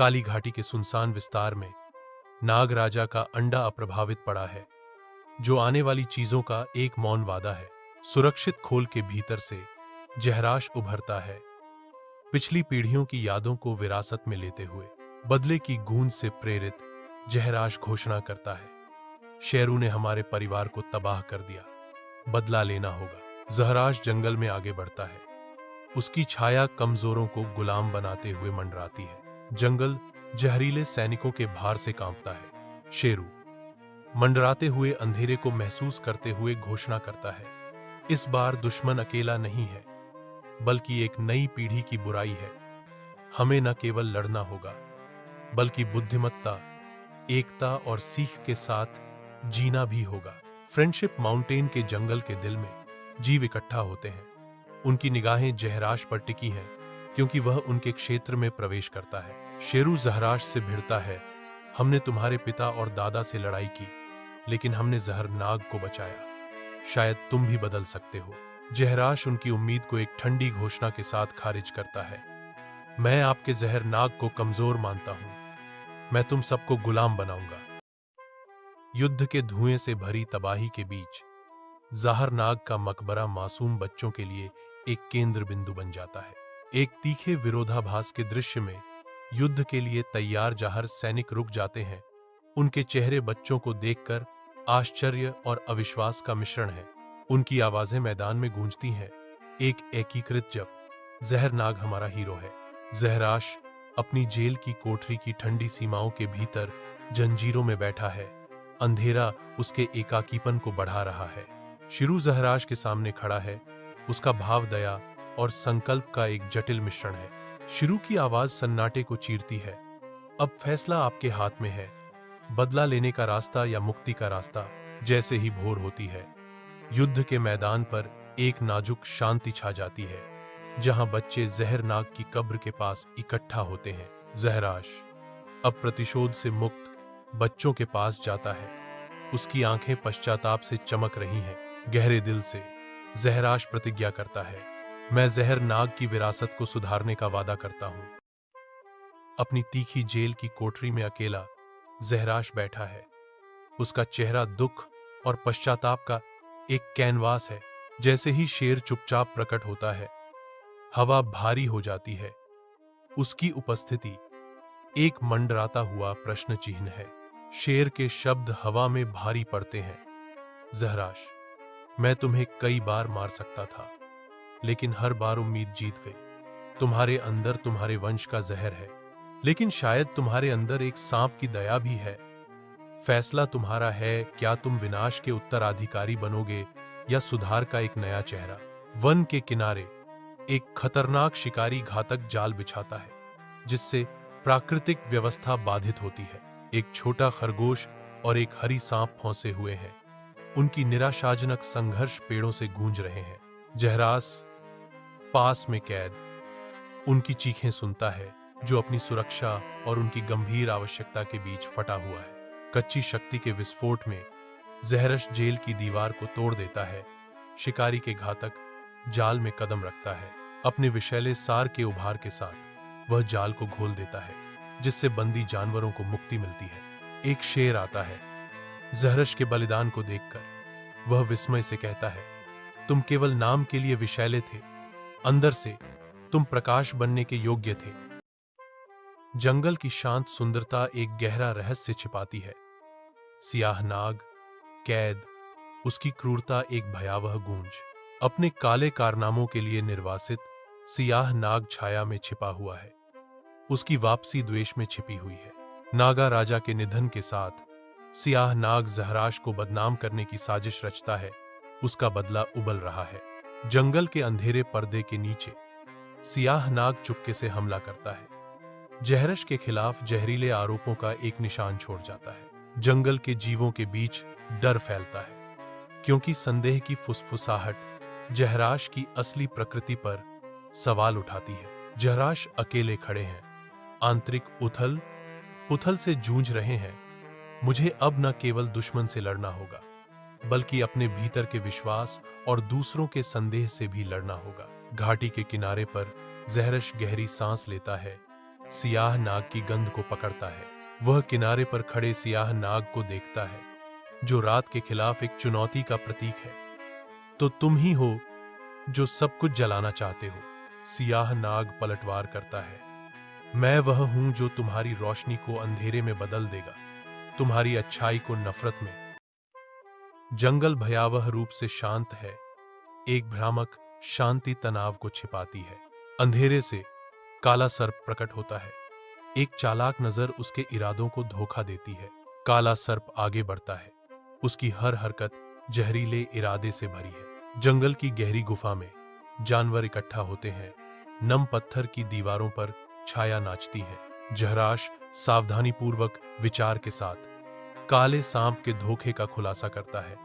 काली घाटी के सुनसान विस्तार में नाग राजा का अंडा अप्रभावित पड़ा है, जो आने वाली चीजों का एक मौन वादा है। सुरक्षित खोल के भीतर से जहराश उभरता है, पिछली पीढ़ियों की यादों को विरासत में लेते हुए। बदले की गूंज से प्रेरित जहराश घोषणा करता है, शेरू ने हमारे परिवार को तबाह कर दिया, बदला लेना होगा। जहराश जंगल में आगे बढ़ता है, उसकी छाया कमजोरों को गुलाम बनाते हुए मंडराती है। जंगल जहरीले सैनिकों के भार से कांपता है। शेरू मंडराते हुए अंधेरे को महसूस करते हुए घोषणा करता है, इस बार दुश्मन अकेला नहीं है, बल्कि एक नई पीढ़ी की बुराई है। हमें न केवल लड़ना होगा, बल्कि बुद्धिमत्ता, एकता और सीख के साथ जीना भी होगा। फ्रेंडशिप माउंटेन के जंगल के दिल में जीव इकट्ठा होते हैं। उनकी निगाहें जहराश पर टिकी हैं, क्योंकि वह उनके क्षेत्र में प्रवेश करता है। शेरू जहराश से भिड़ता है, हमने तुम्हारे पिता और दादा से लड़ाई की, लेकिन हमने जहर नाग को बचाया। शायद तुम भी बदल सकते हो। जहराश उनकी उम्मीद को एक ठंडी घोषणा के साथ खारिज करता है, मैं आपके जहर नाग को कमजोर मानता हूं, मैं तुम सबको गुलाम बनाऊंगा। युद्ध के धुएं से भरी तबाही के बीच जहर नाग का मकबरा मासूम बच्चों के लिए एक केंद्र बिंदु बन जाता है। एक तीखे विरोधाभास के दृश्य में युद्ध के लिए तैयार जहर सैनिक रुक जाते हैं। उनके चेहरे बच्चों को देखकर आश्चर्य और अविश्वास का मिश्रण है। उनकी आवाजें मैदान में गूंजती हैं, एक एकीकृत जप, जहर नाग हमारा हीरो है। जहराश अपनी जेल की कोठरी की ठंडी सीमाओं के भीतर जंजीरों में बैठा है। अंधेरा उसके एकाकीपन को बढ़ा रहा है। शेरू जहराश के सामने खड़ा है, उसका भाव दया और संकल्प का एक जटिल मिश्रण है। शेरू की आवाज सन्नाटे को चीरती है, अब फैसला आपके हाथ में है, बदला लेने का रास्ता या मुक्ति का रास्ता। जैसे ही भोर होती है, युद्ध के मैदान पर एक नाजुक शांति छा जाती है, जहां बच्चे जहर नाग की कब्र के पास इकट्ठा होते हैं। जहराश अब प्रतिशोध से मुक्त बच्चों के पास जाता है, उसकी आंखें पश्चाताप से चमक रही हैं। गहरे दिल से जहराश प्रतिज्ञा करता है, मैं जहर नाग की विरासत को सुधारने का वादा करता हूं। अपनी तीखी जेल की कोठरी में अकेला जहराश बैठा है, उसका चेहरा दुख और पश्चाताप का एक कैनवास है। जैसे ही शेर चुपचाप प्रकट होता है, हवा भारी हो जाती है। उसकी उपस्थिति एक मंडराता हुआ प्रश्न चिन्ह है। शेर के शब्द हवा में भारी पड़ते हैं, जहराश, मैं तुम्हें कई बार मार सकता था, लेकिन हर बार उम्मीद जीत गई। तुम्हारे अंदर तुम्हारे वंश का जहर है, लेकिन शायद तुम्हारे अंदर एक सांप की दया भी है। फैसला तुम्हारा है, क्या तुम विनाश के उत्तराधिकारी बनोगे या सुधार का एक नया चेहरा। वन के किनारे एक खतरनाक शिकारी घातक जाल बिछाता है, जिससे प्राकृतिक व्यवस्था बाधित होती है। एक छोटा खरगोश और एक हरी सांप फंसे हुए हैं, उनकी निराशाजनक संघर्ष पेड़ों से गूंज रहे हैं। जहराश पास में कैद उनकी चीखें सुनता है, जो अपनी सुरक्षा और उनकी गंभीर आवश्यकता के बीच फटा हुआ है। कच्ची शक्ति के विस्फोट में जहराश जेल की दीवार को तोड़ देता है, शिकारी के घातक जाल में कदम रखता है। अपने विषैले सार के उभार के साथ वह जाल को घोल देता है, जिससे बंदी जानवरों को मुक्ति मिलती है। एक शेर आता है, जहराश के बलिदान को देखकर वह विस्मय से कहता है, तुम केवल नाम के लिए विषैले थे, अंदर से तुम प्रकाश बनने के योग्य थे। जंगल की शांत सुंदरता एक गहरा रहस्य छिपाती है। सियाह नाग, कैद, उसकी क्रूरता एक भयावह गूंज। अपने काले कारनामों के लिए निर्वासित सियाह नाग छाया में छिपा हुआ है, उसकी वापसी द्वेष में छिपी हुई है। नागा राजा के निधन के साथ सियाह नाग जहराश को बदनाम करने की साजिश रचता है, उसका बदला उबल रहा है। जंगल के अंधेरे पर्दे के नीचे सियाह नाग चुपके से हमला करता है, जहराश के खिलाफ जहरीले आरोपों का एक निशान छोड़ जाता है। जंगल के जीवों के बीच डर फैलता है, क्योंकि संदेह की फुसफुसाहट जहराश की असली प्रकृति पर सवाल उठाती है। जहराश अकेले खड़े हैं, आंतरिक उथल पुथल से जूझ रहे हैं। मुझे अब न केवल दुश्मन से लड़ना होगा, बल्कि अपने भीतर के विश्वास और दूसरों के संदेह से भी लड़ना होगा। घाटी के किनारे पर जहराश गहरी सांस लेता है, सियाह नाग की गंध को पकड़ता है। वह किनारे पर खड़े सियाह नाग को देखता है, जो रात के खिलाफ एक चुनौती का प्रतीक है। तो तुम ही हो जो सब कुछ जलाना चाहते हो, सियाह नाग पलटवार करता है। मैं वह हूं जो तुम्हारी रोशनी को अंधेरे में बदल देगा, तुम्हारी अच्छाई को नफरत में। जंगल भयावह रूप से शांत है, एक भ्रामक शांति तनाव को छिपाती है। अंधेरे से काला सर्प प्रकट होता है। एक चालाक नजर उसके इरादों को धोखा देती है। काला सर्प आगे बढ़ता है, उसकी हर हरकत जहरीले इरादे से भरी है। जंगल की गहरी गुफा में जानवर इकट्ठा होते हैं। नम पत्थर की दीवारों पर छाया नाचती है। जहराश सावधानीपूर्वक विचार के साथ काले सांप के धोखे का खुलासा करता है,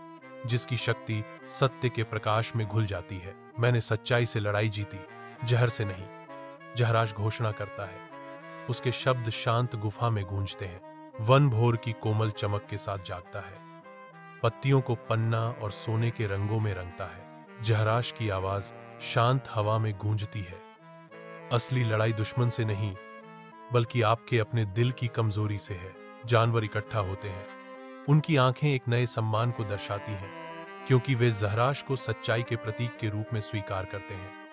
जिसकी शक्ति सत्य के प्रकाश में घुल जाती है। मैंने सच्चाई से लड़ाई जीती, जहर से नहीं, जहराश घोषणा करता है। उसके शब्द शांत गुफा में गूंजते हैं। वन भोर की कोमल चमक के साथ जागता है, पत्तियों को पन्ना और सोने के रंगों में रंगता है। जहराश की आवाज शांत हवा में गूंजती है। असली लड़ाई दुश्मन से नहीं, बल्कि आपके अपने दिल की कमजोरी से है। जानवर इकट्ठा होते हैं। उनकी आंखें एक नए सम्मान को दर्शाती हैं, क्योंकि वे जहराश को सच्चाई के प्रतीक के रूप में स्वीकार करते हैं।